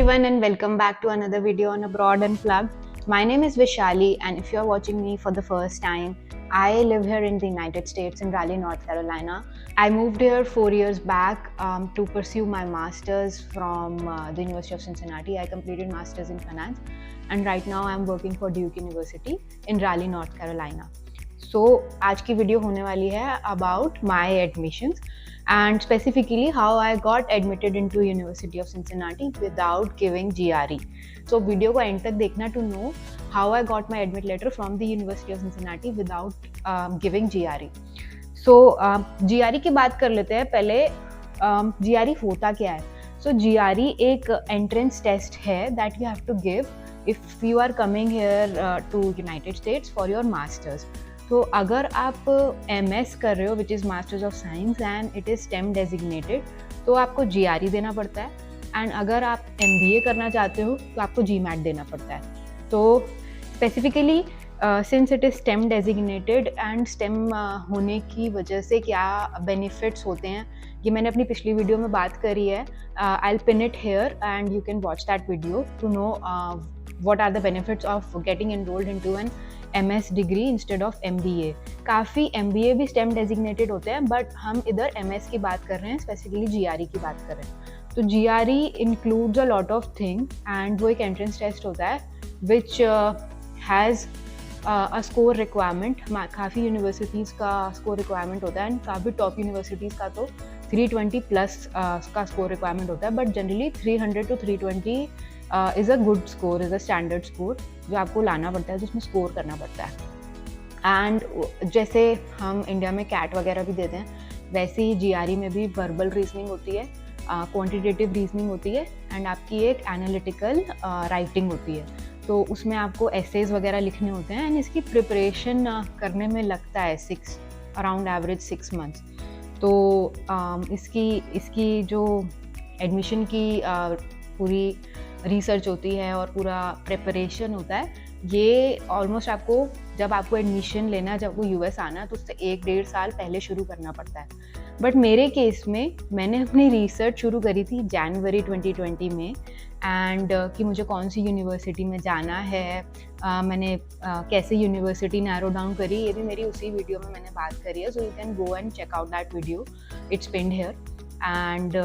everyone and welcome back to another video on Abroad Unplugged. My name is Vishali and if you're watching me for the first time, I live here in the United States in Raleigh, North Carolina. I moved here 4 years back to pursue my master's from the University of Cincinnati. I completed master's in finance and right now I'm working for Duke University in Raleigh, North Carolina. So आज की video होने वाली है about my admissions and specifically how I got admitted into University of Cincinnati without giving GRE. So video को end तक देखना to know how I got my admit letter from the University of Cincinnati without giving GRE. So GRE की बात कर लेते हैं पहले. GRE होता क्या है? So GRE एक entrance test है that you have to give if you are coming here to United States for your masters. तो अगर आप MS कर रहे हो which is masters of science and it is stem designated तो आपको GRE देना पड़ता है एंड अगर आप MBA करना चाहते हो तो आपको GMAT देना पड़ता है. तो specifically since it is stem designated and stem होने की वजह से क्या बेनिफिट्स होते हैं ये मैंने अपनी पिछली वीडियो में बात करी है. I will pin it here and you can watch that video to know what are the benefits of getting enrolled into an MS degree instead of MBA. काफ़ी MBA भी STEM designated होते हैं but हम इधर MS की बात कर रहे हैं, स्पेसिफिकली GRE की बात कर रहे हैं. तो GRE includes a lot of things and वो एक entrance test होता है which has a score requirement. काफ़ी यूनिवर्सिटीज़ का स्कोर रिक्वायरमेंट होता है एंड काफ़ी टॉप यूनिवर्सिटीज़ का तो 320 प्लस का स्कोर रिक्वायरमेंट होता है but generally 300 to 320 is a good score, is a standard score जो आपको लाना पड़ता है, जिसमें स्कोर करना पड़ता है. एंड जैसे हम इंडिया में कैट वगैरह भी देते हैं वैसे ही GRE में भी वर्बल रीजनिंग होती है, क्वांटिटेटिव रीजनिंग होती है एंड आपकी एक एनालिटिकल राइटिंग होती है. तो उसमें आपको एसेज वगैरह लिखने होते हैं एंड इसकी प्रिपरेशन करने में लगता है अराउंड एवरेज 6 months. तो इसकी जो एडमिशन की पूरी रिसर्च होती है और पूरा प्रिपरेशन होता है ये ऑलमोस्ट आपको जब आपको एडमिशन लेना जब आपको US आना है तो उससे 1-1.5 साल पहले शुरू करना पड़ता है. बट मेरे केस में मैंने अपनी रिसर्च शुरू करी थी जनवरी 2020 में एंड कि मुझे कौन सी यूनिवर्सिटी में जाना है, मैंने कैसे यूनिवर्सिटी नैरो डाउन करी ये भी मेरी उसी वीडियो में मैंने बात करी है. So you can go and check out that video, it's pinned here. And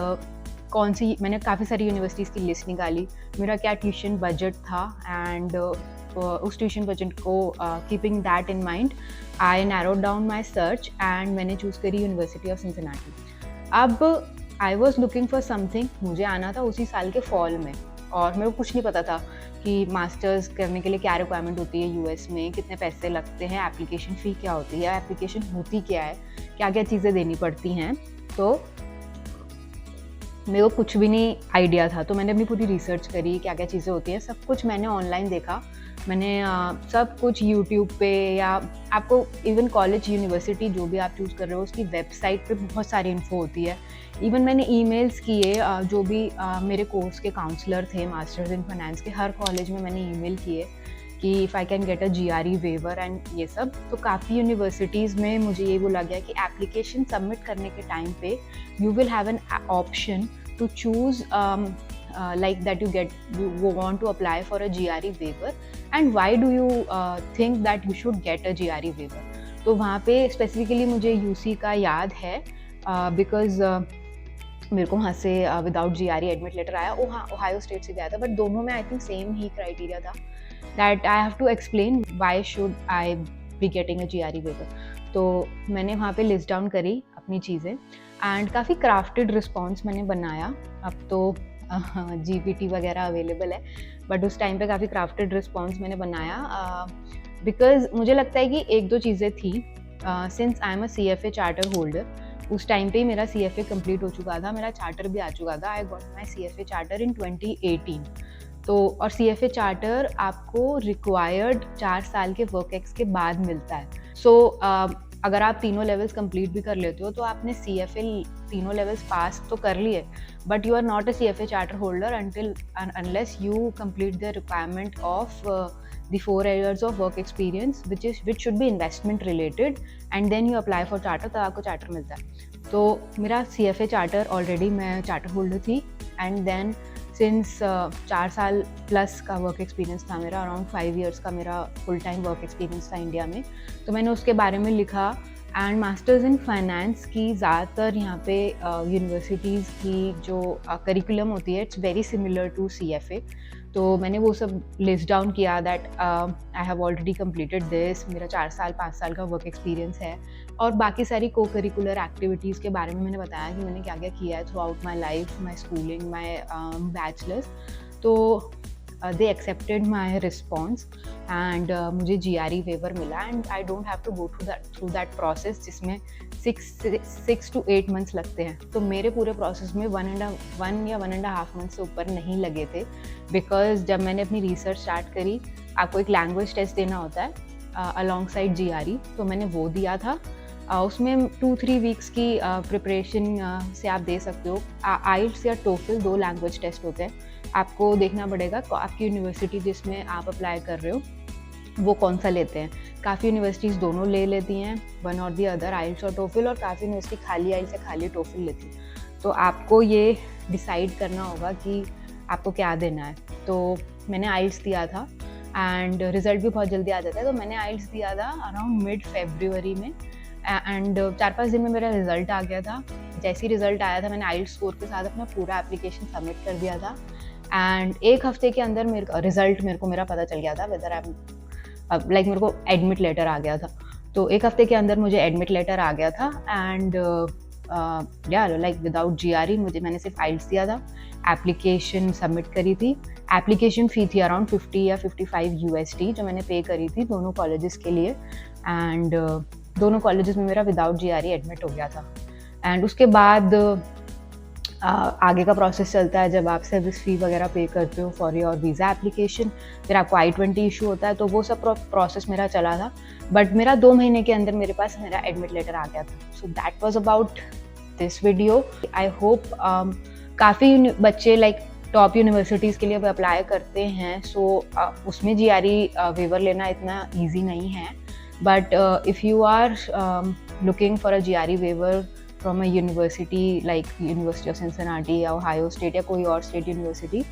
कौन सी मैंने काफ़ी सारी यूनिवर्सिटीज़ की लिस्ट निकाली, मेरा क्या ट्यूशन बजट था एंड उस ट्यूशन बजट को keeping that in mind I narrowed down my search and मैंने चूज़ करी यूनिवर्सिटी ऑफ सिंसिनाटी. अब I was looking for something, मुझे आना था उसी साल के फॉल में और मेरे को कुछ नहीं पता था कि मास्टर्स करने के लिए क्या रिक्वायरमेंट होती है US में, कितने पैसे लगते हैं, एप्लीकेशन फ़ी क्या होती है, एप्लीकेशन होती क्या है, क्या क्या चीज़ें देनी पड़ती हैं. तो मेरे को कुछ भी नहीं आइडिया था. तो मैंने अपनी पूरी रिसर्च करी क्या क्या चीज़ें होती हैं, सब कुछ मैंने ऑनलाइन देखा. मैंने सब कुछ यूट्यूब पे या आपको इवन कॉलेज यूनिवर्सिटी जो भी आप चूज़ कर रहे हो उसकी वेबसाइट पे बहुत सारी इन्फो होती है. इवन मैंने ईमेल्स किए जो भी मेरे कोर्स के काउंसलर थे मास्टर्स इन फाइनेंस के, हर कॉलेज में मैंने ईमेल किए कि if I can get a GRE waiver and ये सब. तो काफ़ी यूनिवर्सिटीज़ में मुझे ये बोला गया कि एप्लीकेशन सबमिट करने के टाइम पे you will have an option to choose like that you want to apply for a GRE waiver and why do you think that you should get a GRE waiver. तो वहाँ पे specifically मुझे UC का याद है because मेरे को वहाँ से विदाउट GRE एडमिट लेटर आया. ओहायो स्टेट से गया था बट दोनों में आई थिंक सेम ही क्राइटेरिया था that I have to explain why should I be getting a GRE waiver. तो मैंने वहाँ पे लिस्ट डाउन करी अपनी चीज़ें एंड काफ़ी क्राफ्टेड रिस्पॉन्स मैंने बनाया. अब तो GPT वगैरह अवेलेबल है बट उस टाइम पे काफ़ी क्राफ्टेड रिस्पॉन्स मैंने बनाया बिकॉज मुझे लगता है कि एक दो चीज़ें थी. Since I am a CFA charter holder, उस टाइम पे ही मेरा CFA कंप्लीट हो चुका था, मेरा चार्टर भी आ चुका था. I got my CFA charter in 2018. तो और CFA चार्टर आपको रिक्वायर्ड 4 साल के वर्क एक्स के बाद मिलता है. सो अगर आप तीनों लेवल्स कंप्लीट भी कर लेते हो तो आपने CFA तीनों लेवल्स पास तो कर लिए but you are not a CFA charter holder unless you complete the requirement of the 4 years of work experience which should be investment related and then you apply for charter, तब आपको charter मिलता है. तो मेरा CFA charter already मैं charter holder थी and then since 4 साल plus का वर्क एक्सपीरियंस था मेरा, अराउंड 5 इयर्स का मेरा फुल टाइम वर्क एक्सपीरियंस था इंडिया में। तो मैंने उसके बारे में लिखा। एंड मास्टर्स इन फाइनेंस की ज़्यादातर यहाँ पे यूनिवर्सिटीज़ की जो करिकुलम होती है, it's very similar to CFA। तो मैंने वो सब लिस्ट डाउन किया that I have already completed this, मेरा 4 साल 5 साल का वर्क एक्सपीरियंस है। और बाकी सारी को करिकुलर एक्टिविटीज़ के बारे में मैंने बताया कि मैंने क्या क्या किया है throughout my life, my schooling, my bachelors. तो they accepted my response and मुझे GRE वेवर मिला। And I don't have to go through that process जिसमें 6 to 8 मंथ्स लगते हैं। तो मेरे पूरे प्रोसेस में 1.5 मंथ से ऊपर नहीं लगे थे, बिकॉज जब मैंने अपनी रिसर्च स्टार्ट करी, आपको एक लैंग्वेज टेस्ट देना होता है अलॉन्ग साइड GRE, तो मैंने वो दिया था। उसमें 2-3 वीक्स की प्रिपरेशन से आप दे सकते हो। IELTS या TOEFL 2 लैंग्वेज टेस्ट होते हैं। आपको देखना पड़ेगा आपकी यूनिवर्सिटी जिसमें आप अप्लाई कर रहे हो वो कौन सा लेते हैं। काफ़ी यूनिवर्सिटीज़ दोनों ले लेती हैं, वन और दी अदर, IELTS और TOEFL, और काफ़ी यूनिवर्सिटी खाली IELTS या खाली TOEFL लेती है। तो आपको ये डिसाइड करना होगा कि आपको क्या देना है। तो मैंने IELTS दिया था एंड रिज़ल्ट भी बहुत जल्दी आ जाता है। तो मैंने IELTS दिया था अराउंड मिड फरवरी में एंड 4-5 दिन में मेरा रिज़ल्ट आ गया था। जैसे ही रिज़ल्ट आया था, मैंने IELTS स्कोर के साथ अपना पूरा एप्लीकेशन सबमिट कर दिया था एंड 1 हफ्ते के अंदर रिज़ल्ट मेरे को मेरा पता चल गया था, वेदर आई एम लाइक मेरे को एडमिट लेटर आ गया था। तो 1 हफ्ते के अंदर मुझे एडमिट लेटर आ गया था एंड लाइक विदाउट GRE मैंने सिर्फ IELTS दिया था, एप्लीकेशन सबमिट करी थी। एप्लीकेशन फ़ी थी अराउंड 50 या 55 USD जो मैंने पे करी थी दोनों कॉलेजेस के लिए। एंड दोनों कॉलेजेस में मेरा विदाउट GRE एडमिट हो गया था। एंड उसके बाद आगे का प्रोसेस चलता है, जब आप सर्विस फ़ी वगैरह पे करते हो फॉर योर वीज़ा एप्लीकेशन, फिर आपको I-20 इशू होता है। तो वो सब प्रोसेस मेरा चला था, बट मेरा 2 महीने के अंदर मेरे पास मेरा एडमिट लेटर आ गया था। So that was about this video. I hope काफ़ी बच्चे लाइक टॉप यूनिवर्सिटीज़ के लिए अप्लाई करते हैं, सो उसमें GRE वेवर लेना इतना ईजी नहीं है। But if you are looking for a GRE waiver from a university like University of Cincinnati या Ohio State या कोई और state university,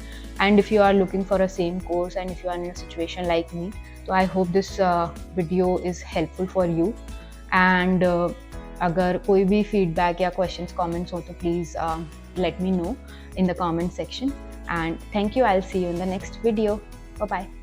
and if you are looking for a same course and if you are in a situation like me, so I hope this video is helpful for you. And अगर कोई भी feedback या questions comments हो तो please let me know in the comment section, and thank you. I'll see you in the next video. Bye bye.